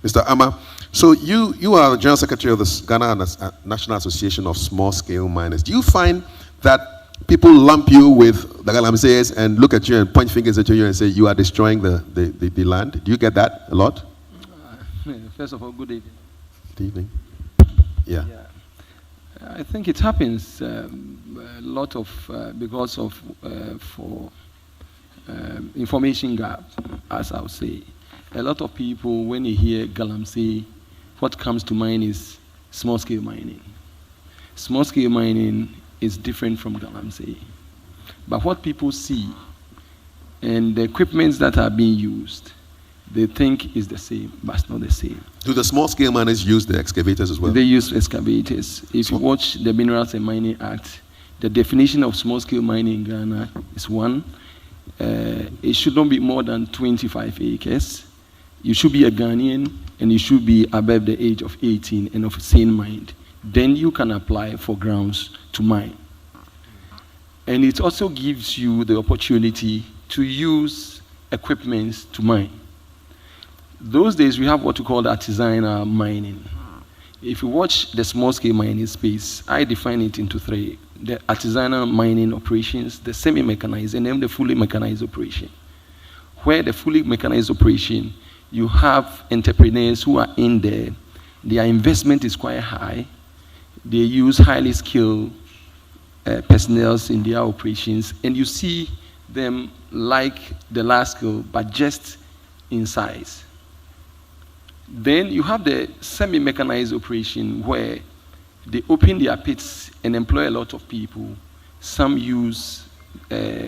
Mr. Ama, so you are the General Secretary of the Ghana National Association of Small Scale Miners. Do you find that people lump you with the Galamseys and look at you and point fingers at you and say you are destroying the land? Do you get that a lot? First of all, good evening. Good evening. Yeah. I think it happens a lot of because of information gap, as I would say. A lot of people, when you hear Galamsey, what comes to mind is small-scale mining. Small-scale mining is different from Galamsey. But what people see and the equipments that are being used, they think is the same, but it's not the same. Do the small-scale miners use the excavators as well? They use excavators. If you watch the Minerals and Mining Act, the definition of small-scale mining in Ghana is one. It should not be more than 25 acres. You should be a Ghanaian, and you should be above the age of 18 and of sane mind. Then you can apply for grounds to mine. And it also gives you the opportunity to use equipment to mine. Those days, we have what we call artisanal mining. If you watch the small-scale mining space, I define it into three. The artisanal mining operations, the semi-mechanized, and then the fully mechanized operation. Where the fully mechanized operation, you have entrepreneurs who are in there. Their investment is quite high. They use highly skilled personnel in their operations, and you see them like the large scale, but just in size. Then you have the semi-mechanized operation where they open their pits and employ a lot of people. Some use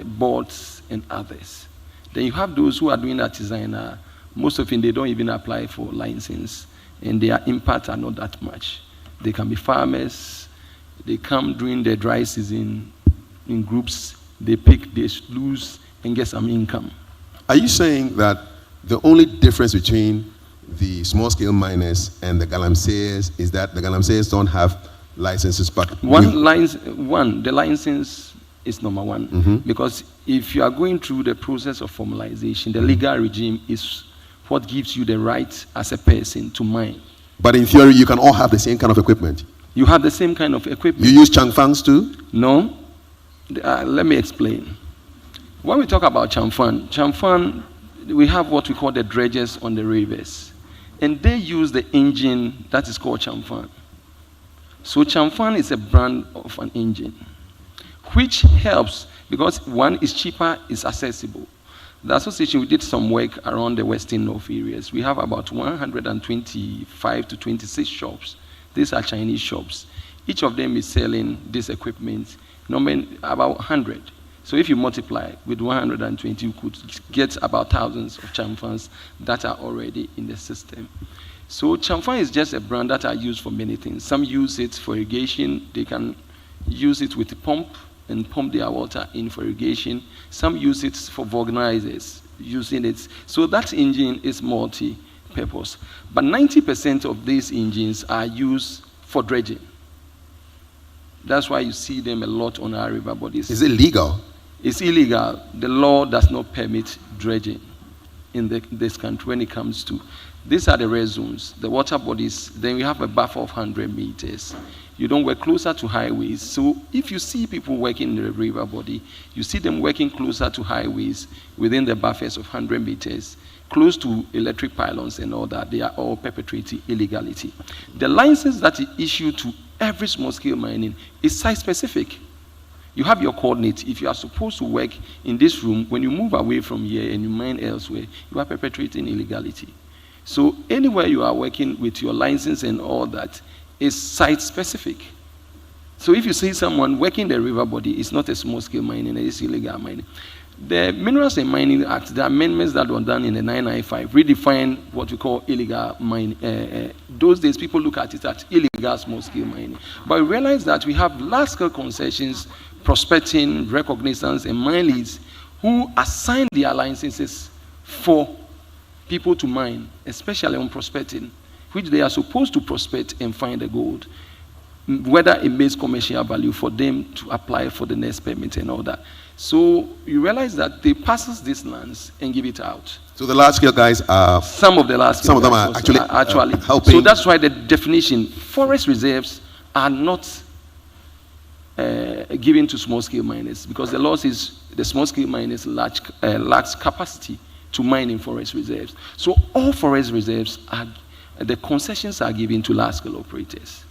boards and others. Then you have those who are doing artisanal. Most of them, they don't even apply for license, and their impact are not that much. They can be farmers. They come during the dry season in groups. They pick, they lose, and get some income. Are you saying that the only difference between the small-scale miners and the Galamseys is that the Galamseys don't have licenses, but the license is number one, because if you are going through the process of formalization, the legal regime is what gives you the right as a person to mine. But in theory, you can all have the same kind of equipment. You have the same kind of equipment. You use changfangs too? No. Let me explain. When we talk about changfang, we have what we call the dredgers on the rivers. And they use the engine that is called changfang. So changfang is a brand of an engine, which helps because one is cheaper, is accessible. The association, we did some work around the Western North areas. We have about 125 to 26 shops. These are Chinese shops. Each of them is selling this equipment, about 100. So if you multiply with 120, you could get about thousands of changfangs that are already in the system. So changfang is just a brand that are used for many things. Some use it for irrigation. They can use it with a pump and pump their water in for irrigation. Some use it for vulcanizers, using it. So that engine is multi-purpose. But 90% of these engines are used for dredging. That's why you see them a lot on our river bodies. Is it legal? It's illegal. The law does not permit dredging in this country when it comes to. These are the red zones, the water bodies. Then we have a buffer of 100 meters. You don't work closer to highways. So if you see people working in the river body, you see them working closer to highways within the buffers of 100 meters, close to electric pylons and all that. They are all perpetrating illegality. The license that is issued to every small-scale mining is site-specific. You have your coordinates. If you are supposed to work in this room, when you move away from here and you mine elsewhere, you are perpetrating illegality. So anywhere you are working with your license and all that is site-specific. So if you see someone working the river body, it's not a small-scale mining, it's illegal mining. The Minerals and Mining Act, the amendments that were done in the 995 redefine what we call illegal mining. Those days, people look at it as illegal small-scale mining. But we realize that we have large-scale concessions, prospecting, recognizance, and mine leads who assign their licenses for people to mine, especially on prospecting, which they are supposed to prospect and find the gold. whether it makes commercial value for them to apply for the next permit and all that. So you realize that they purchase these lands and give it out. So the large scale guys are some of the large scale some of them guys are actually helping. So that's why the definition, forest reserves are not given to small scale miners, because the law says the small scale miners lacks capacity to mine in forest reserves. So all forest reserves are, the concessions are given to large scale operators.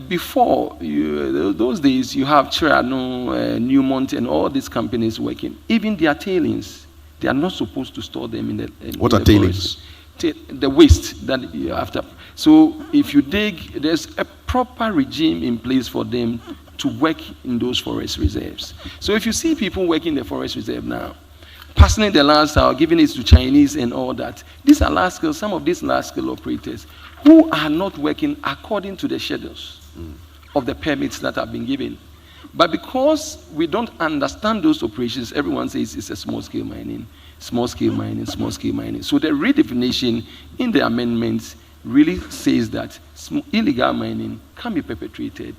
Before, those days, you have Cherano, Newmont, and all these companies working. Even their tailings, they are not supposed to store them in the what are tailings? The waste that you have to. So if you dig, there's a proper regime in place for them to work in those forest reserves. So if you see people working in the forest reserve now, passing the lands out, giving it to Chinese and all that, these are large scale, some of these large scale operators who are not working according to the schedules of the permits that have been given. But because we don't understand those operations, everyone says it's a small scale mining, small scale mining, small scale mining. So the redefinition in the amendments really says that illegal mining can be perpetrated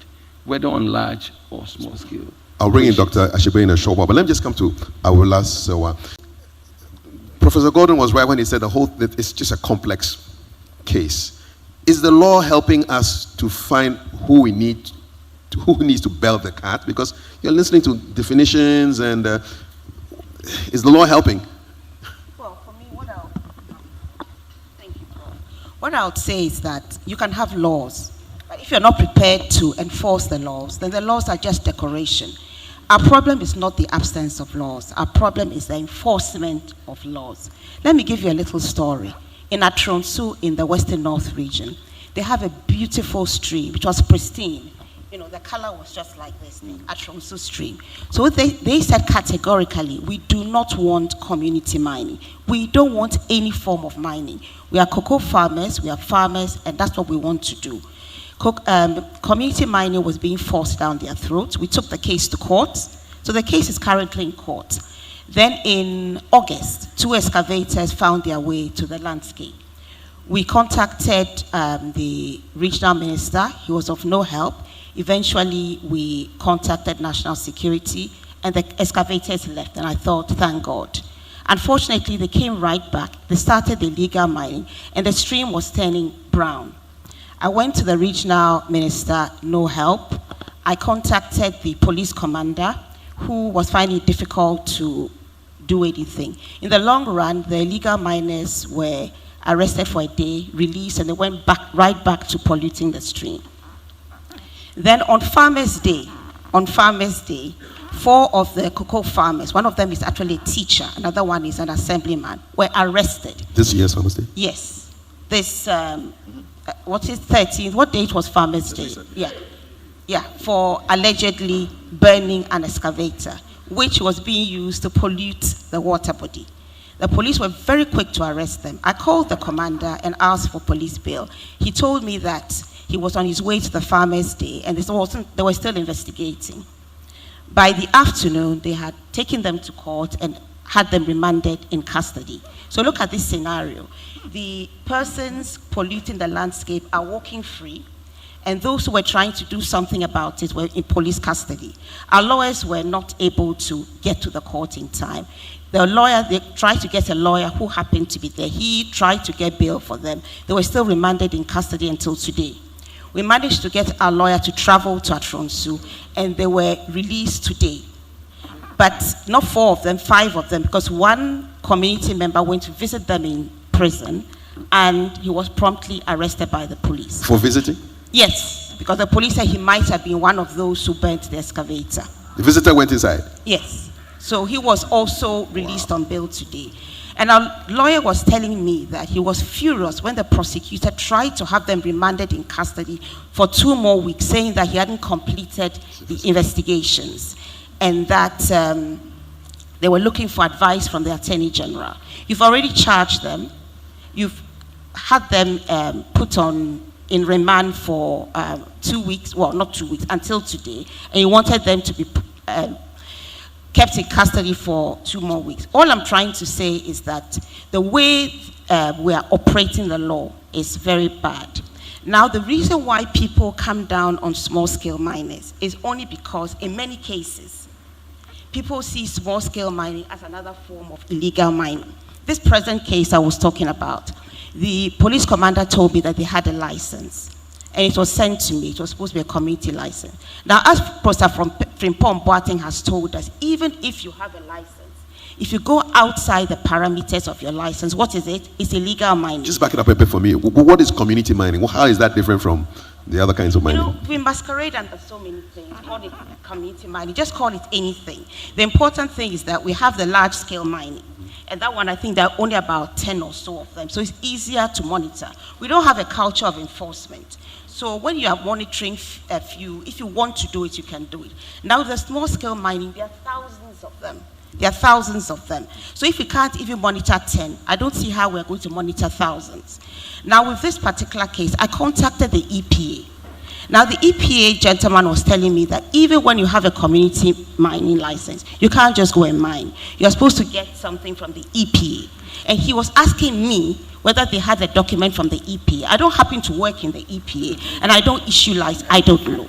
whether on large or small scale. I'll bring in Dr. Achimota in a short while, but let me just come to our last one. Professor Gordon was right when he said that it's just a complex case. Is the law helping us to find who needs to belt the cat? Because you're listening to definitions, and is the law helping? Well, for me, what I would say is that you can have laws, but if you're not prepared to enforce the laws, then the laws are just decoration. Our problem is not the absence of laws. Our problem is the enforcement of laws. Let me give you a little story. In Atronsu, in the Western North region, they have a beautiful stream, which was pristine. You know, the color was just like this, the Atronsu stream. So they said categorically, we do not want community mining. We don't want any form of mining. We are cocoa farmers, we are farmers, and that's what we want to do. Community mining was being forced down their throats. We took the case to court. So the case is currently in court. Then in August, 2 excavators found their way to the landscape. We contacted the regional minister. He was of no help. Eventually, we contacted national security, and the excavators left, and I thought, thank God. Unfortunately, they came right back. They started the illegal mining, and the stream was turning brown. I went to the regional minister, no help. I contacted the police commander, who was finding it difficult to do anything. In the long run, the illegal miners were arrested for a day, released, and they went right back to polluting the stream. Then on Farmers' Day, 4 of the cocoa farmers, one of them is actually a teacher, another one is an assemblyman, were arrested. This year's Farmers' Day? Yes. This, what is 13th? What date was Farmers' Day? Yeah, for allegedly burning an excavator, which was being used to pollute the water body. The police were very quick to arrest them. I called the commander and asked for police bail. He told me that he was on his way to the Farmers' Day, and they were still investigating. By the afternoon, they had taken them to court and had them remanded in custody. So look at this scenario. The persons polluting the landscape are walking free, and those who were trying to do something about it were in police custody. Our lawyers were not able to get to the court in time. The lawyer, they tried to get a lawyer who happened to be there. He tried to get bail for them. They were still remanded in custody until today. We managed to get our lawyer to travel to Atronsu, and they were released today. But not 4 of them, 5 of them, because one community member went to visit them in prison, and he was promptly arrested by the police. For visiting? Yes, because the police said he might have been one of those who burnt the excavator. The visitor went inside? Yes. So he was also released on bail today. And our lawyer was telling me that he was furious when the prosecutor tried to have them remanded in custody for 2 more weeks, saying that he hadn't completed the investigations and that they were looking for advice from the Attorney General. You've already charged them. You've had them put in remand for 2 weeks, well, not 2 weeks, until today, and you wanted them to be kept in custody for 2 more weeks. All I'm trying to say is that the way we are operating the law is very bad. Now, the reason why people come down on small-scale miners is only because, in many cases, people see small-scale mining as another form of illegal mining. This present case I was talking about, the police commander told me that they had a license, and it was sent to me. It was supposed to be a community license. Now, as Professor Frimpong Boateng has told us, even if you have a license, if you go outside the parameters of your license, what is it? It's illegal mining. Just back it up a bit for me. What is community mining? How is that different from the other kinds of mining? You know, we masquerade under so many things. Call it community mining. Just call it anything. The important thing is that we have the large-scale mining. And that one, I think there are only about 10 or so of them. So it's easier to monitor. We don't have a culture of enforcement. So when you are monitoring a few, if you want to do it, you can do it. Now, the small-scale mining, there are thousands of them. There are thousands of them. So if we can't even monitor 10, I don't see how we're going to monitor thousands. Now, with this particular case, I contacted the EPA. Now, the EPA gentleman was telling me that even when you have a community mining license, you can't just go and mine. You're supposed to get something from the EPA. And he was asking me whether they had a document from the EPA. I don't happen to work in the EPA, and I don't issue license. I don't know.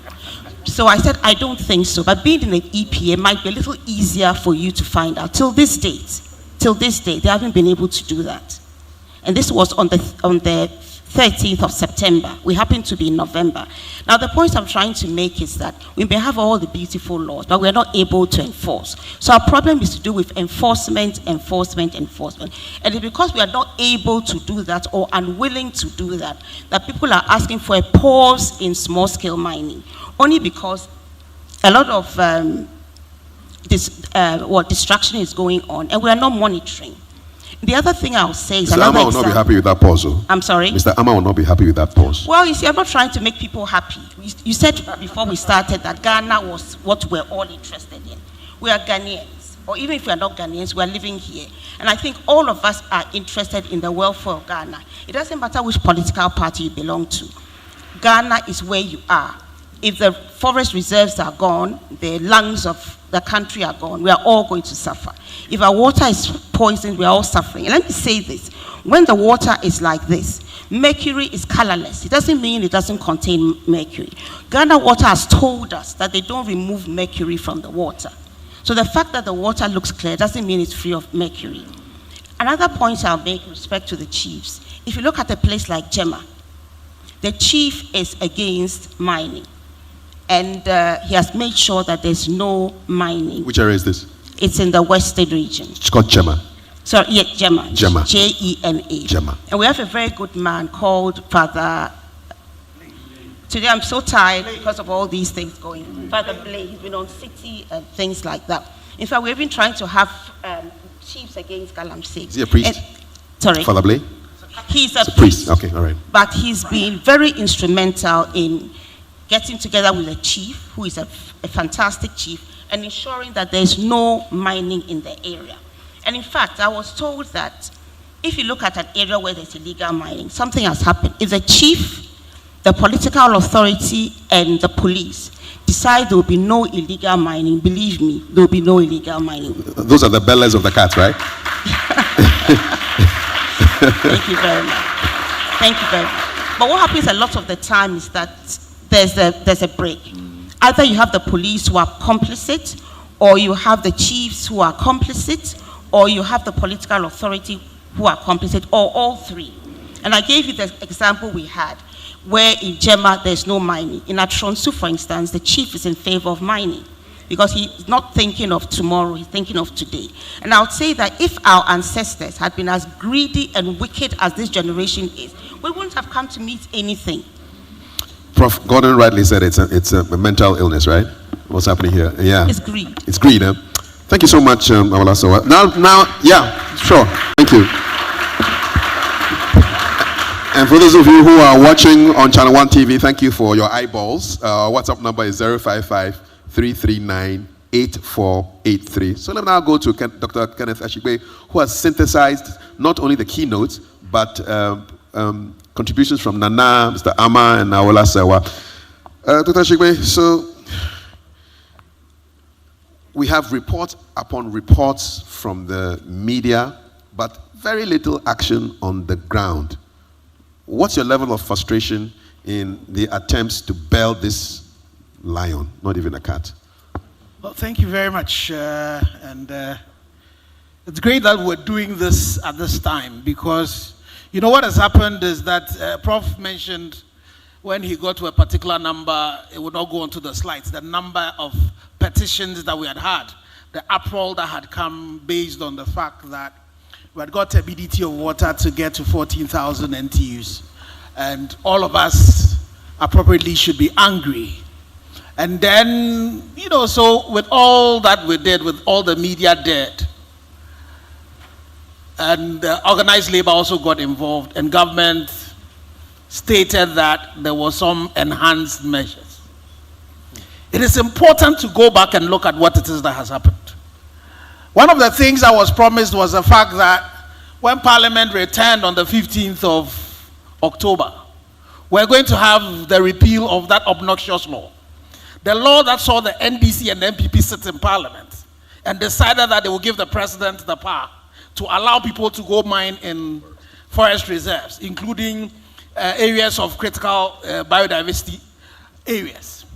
So I said, I don't think so. But being in the EPA might be a little easier for you to find out. Till this date, they haven't been able to do that. And this was on the 13th of September. We happen to be in November. Now, the point I'm trying to make is that we may have all the beautiful laws, but we're not able to enforce. So our problem is to do with enforcement. And it's because we are not able to do that or unwilling to do that, that people are asking for a pause in small-scale mining. Only because a lot of distraction is going on, and we are not monitoring. The other thing I'll say is Mr. Ama will not be happy with that pause. I'm sorry? Mr. Ama will not be happy with that pause. Well, you see, I'm not trying to make people happy. You said before we started that Ghana was what we're all interested in. We are Ghanaians, or even if we are not Ghanaians, we are living here. And I think all of us are interested in the welfare of Ghana. It doesn't matter which political party you belong to. Ghana is where you are. If the forest reserves are gone, the lungs of the country are gone, we are all going to suffer. If our water is poisoned, we are all suffering. And let me say this, when the water is like this, mercury is colorless. It doesn't mean it doesn't contain mercury. Ghana Water has told us that they don't remove mercury from the water. So the fact that the water looks clear doesn't mean it's free of mercury. Another point I'll make with respect to the chiefs, if you look at a place like Jema, the chief is against mining. And he has made sure that there's no mining. Which area is this? It's in the Western region. It's called Jema. So, yeah, Jema. Jema. J-E-M-A. Jema. And we have a very good man called Father. Today I'm so tired because of all these things going on. Father Blay, he's been on city and things like that. In fact, we've been trying to have chiefs against Galamsey. Is he a priest? Sorry? Father Blay? He's a priest. Okay, all right. But he's been very instrumental in getting together with a chief, who is a fantastic chief, and ensuring that there's no mining in the area. And in fact, I was told that if you look at an area where there's illegal mining, something has happened. If the chief, the political authority, and the police decide there will be no illegal mining, believe me, there will be no illegal mining. Those are the bellies of the cats, right? Thank you very much. Thank you very much. But what happens a lot of the time is that there's a break. Either you have the police who are complicit, or you have the chiefs who are complicit, or you have the political authority who are complicit, or all three. And I gave you the example we had, where in Jema there's no mining. In Atronsu, for instance, the chief is in favor of mining, because he's not thinking of tomorrow, he's thinking of today. And I would say that if our ancestors had been as greedy and wicked as this generation is, we wouldn't have come to meet anything. Prof. Gordon rightly said it's a mental illness, right? What's happening here? Yeah. It's greed. It's greed, huh? Thank you so much, Awolaso. Now, yeah, sure. Thank you. And for those of you who are watching on ChannelOne TV, thank you for your eyeballs. WhatsApp number is 055-339-8483. So let me now go to Dr. Kenneth Ashigbe, who has synthesized not only the keynotes, but contributions from Nana, Mr. Ama, and Awola Sewa. Dr. Ashigbe, so we have reports upon reports from the media, but very little action on the ground. What's your level of frustration in the attempts to bell this lion, not even a cat? Well, thank you very much. It's great that we're doing this at this time, because you know what has happened is that Prof mentioned when he got to a particular number, it would not go onto the slides, the number of petitions that we had, the uproar that had come based on the fact that we had got a BDT of water to get to 14,000 NTUs. And all of us appropriately should be angry. And then, you know, so with all that we did, with all the media did, and organized labor also got involved, and government stated that there were some enhanced measures. It is important to go back and look at what it is that has happened. One of the things that was promised was the fact that when Parliament returned on the 15th of October, we're going to have the repeal of that obnoxious law. The law that saw the NDC and the MPP sit in Parliament and decided that they will give the president the power to allow people to go mine in forest reserves, including areas of critical biodiversity areas.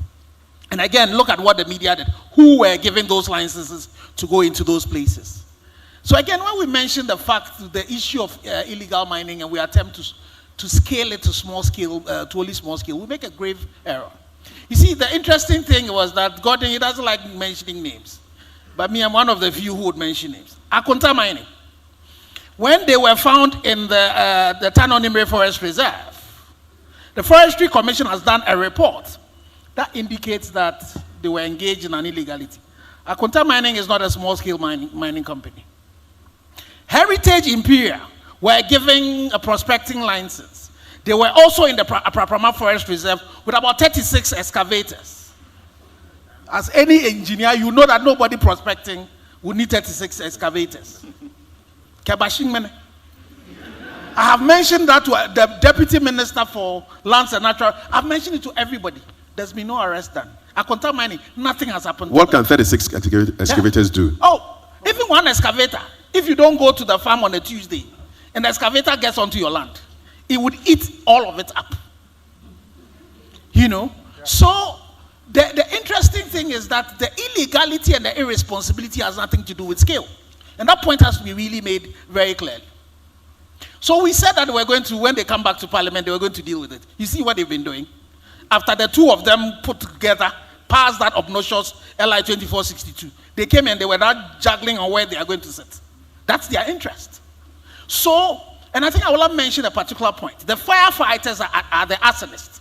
And again, look at what the media did. Who were giving those licenses to go into those places? So again, when we mention the fact, the issue of illegal mining, and we attempt to scale it to small scale, to only small scale, we make a grave error. You see, the interesting thing was that Gordon, he doesn't like mentioning names. But me, I'm one of the few who would mention names. Achimota mining. When they were found in the Tanonimre Forest Reserve, the Forestry Commission has done a report that indicates that they were engaged in an illegality. Achimota Mining is not a small-scale mining company. Heritage Imperial were giving a prospecting license. They were also in the Aprapama Forest Reserve with about 36 excavators. As any engineer, you know that nobody prospecting would need 36 excavators. I have mentioned that to the Deputy Minister for Lands and Natural. I've mentioned it to everybody. There's been no arrest done. Achimota Mining, nothing has happened. What can 36 excavators do? Oh, even one excavator, if you don't go to the farm on a Tuesday, and the excavator gets onto your land, it would eat all of it up. You know? Yeah. So, the interesting thing is that the illegality and the irresponsibility has nothing to do with scale. And that point has to be really made very clearly. So we said that we're going to, when they come back to Parliament, they were going to deal with it. You see what they've been doing? After the two of them put together, passed that obnoxious LI 2462, they came and they were not juggling on where they are going to sit. That's their interest. So, and I think I will have mentioned a particular point. The firefighters are the arsonists.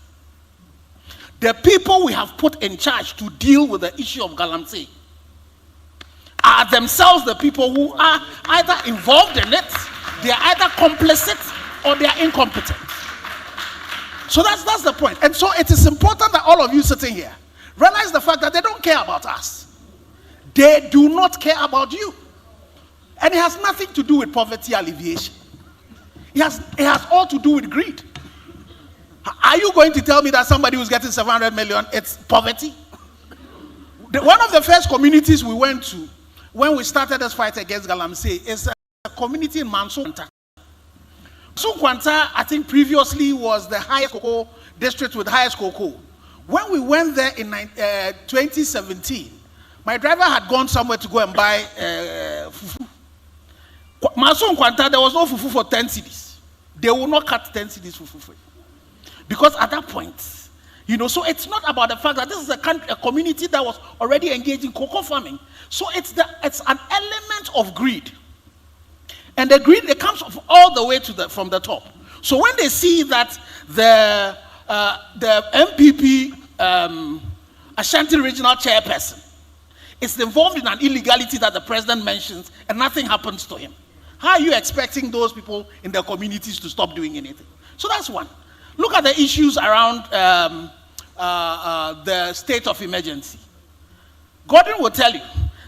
The people we have put in charge to deal with the issue of Galamsey are themselves the people who are either involved in it, they are either complicit, or they are incompetent. So that's the point. And so it is important that all of you sitting here realize the fact that they don't care about us. They do not care about you. And it has nothing to do with poverty alleviation. It has all to do with greed. Are you going to tell me that somebody who's getting 700 million, it's poverty? One of the first communities we went to when we started this fight against Galamsey is a community in Manso Kwanta. Manso Kwanta, I think previously was the highest cocoa district with highest cocoa. When we went there in 2017, my driver had gone somewhere to go and buy fufu. Manso Kwanta, there was no fufu for 10 cedis. They will not cut 10 cedis for fufu. Because at that point, you know, so it's not about the fact that this is a community that was already engaged in cocoa farming. So it's an element of greed. And the greed, it comes all the way from the top. So when they see that the MPP Ashanti Regional Chairperson is involved in an illegality that the president mentions and nothing happens to him, how are you expecting those people in the communities to stop doing anything? So that's one. Look at the issues around the state of emergency. Gordon will tell you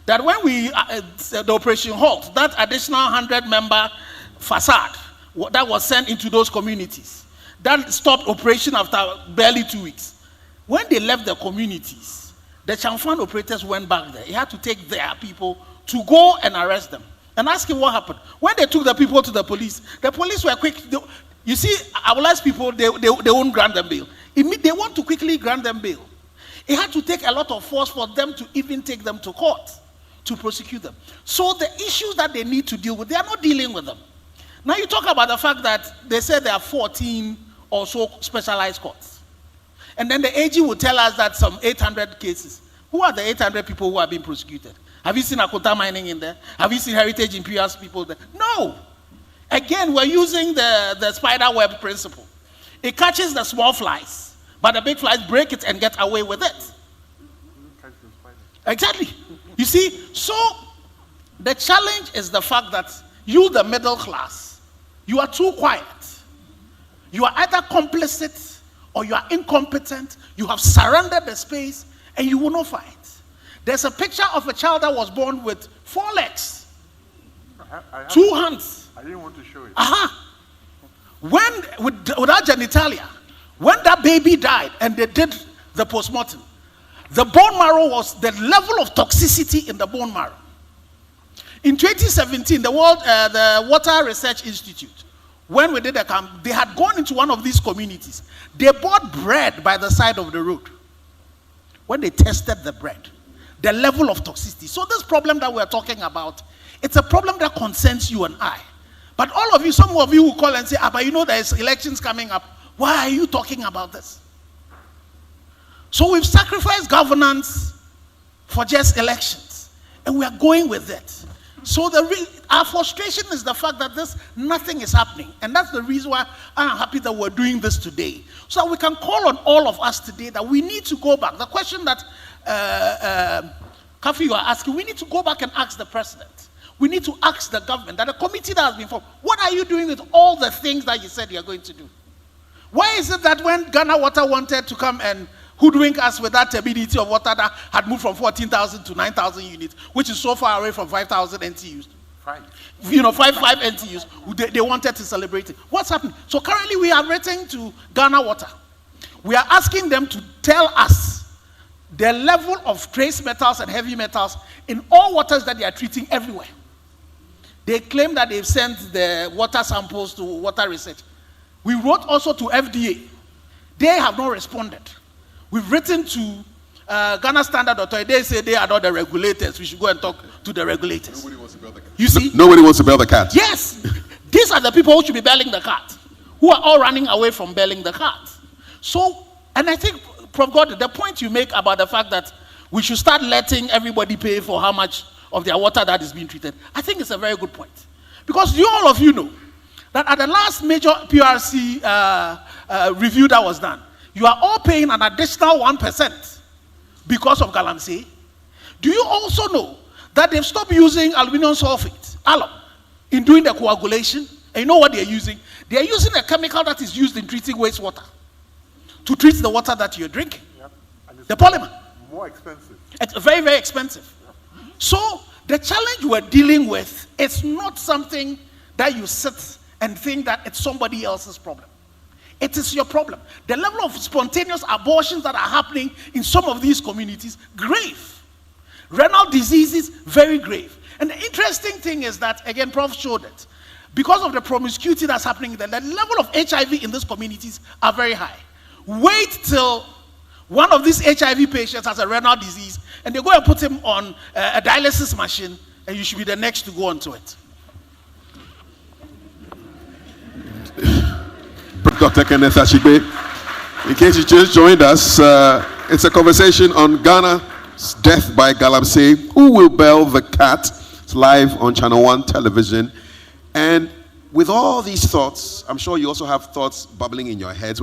that when we, the Operation Halt, that additional 100-member facade that was sent into those communities, that stopped operation after barely 2 weeks. When they left the communities, the Chamfan operators went back there. He had to take their people to go and arrest them and ask him what happened. When they took the people to the police were quick. You see, I will ask people, they won't grant them bail. They want to quickly grant them bail. It had to take a lot of force for them to even take them to court to prosecute them. So the issues that they need to deal with, they are not dealing with them. Now you talk about the fact that they said there are 14 or so specialized courts. And then the AG will tell us that some 800 cases. Who are the 800 people who are being prosecuted? Have you seen Achimota mining in there? Have you seen Heritage Imperial's people there? No. Again, we're using the spider web principle. It catches the small flies, but the big flies break it and get away with it. Exactly. You see, so the challenge is the fact that you, the middle class, you are too quiet. You are either complicit or you are incompetent. You have surrendered the space and you will not fight. There's a picture of a child that was born with 4 legs, 2 hands. I didn't want to show it. When, without genitalia, when that baby died and they did the postmortem, the bone marrow was the level of toxicity in the bone marrow. In 2017, the Water Research Institute, when we did a camp, they had gone into one of these communities. They bought bread by the side of the road. When they tested the bread, the level of toxicity. So this problem that we're talking about, it's a problem that concerns you and I. But all of you, some of you will call and say, but you know there's elections coming up. Why are you talking about this? So we've sacrificed governance for just elections. And we are going with it. So our frustration is the fact that nothing is happening. And that's the reason why I'm happy that we're doing this today. So that we can call on all of us today that we need to go back. The question that Kafi, you are asking, we need to go back and ask the president. We need to ask the government, that the committee that has been formed, what are you doing with all the things that you said you're going to do? Why is it that when Ghana Water wanted to come and hoodwink us with that turbidity of water that had moved from 14,000 to 9,000 units, which is so far away from 5,000 NTUs? 5 NTUs, they wanted to celebrate it. What's happening? So currently we are writing to Ghana Water. We are asking them to tell us the level of trace metals and heavy metals in all waters that they are treating everywhere. They claim that they've sent the water samples to Water Research. We wrote also to FDA. They have not responded. We've written to Ghana Standard Authority. They say they are not the regulators. We should go and talk to the regulators. Nobody wants to bail the cat. You see? Nobody wants to bail the cat. Yes. These are the people who should be bailing the cat, who are all running away from bailing the cat. So, and I think, Prof. God, the point you make about the fact that we should start letting everybody pay for how much of their water that is being treated, I think it's a very good point. Because all of you know that at the last major PRC review that was done, you are all paying an additional 1% because of Galamsey. Do you also know that they've stopped using aluminum sulfate, alum, in doing the coagulation? And you know what they're using? They're using a chemical that is used in treating wastewater to treat the water that you're drinking. Yep. And it's the polymer. More expensive. It's very, very expensive. Yep. So the challenge we're dealing with is not something that you sit and think that it's somebody else's problem. It is your problem. The level of spontaneous abortions that are happening in some of these communities, grave. Renal diseases, very grave. And the interesting thing is that, again, Prof showed it, because of the promiscuity that's happening there, the level of HIV in these communities are very high. Wait till one of these HIV patients has a renal disease and they go and put him on a dialysis machine, and you should be the next to go onto it. Dr. Kenneth Achigbe, in case you just joined us, it's a conversation on Ghana's death by Galamsey. Who will bail the cat? It's live on ChannelOne television. And with all these thoughts, I'm sure you also have thoughts bubbling in your heads.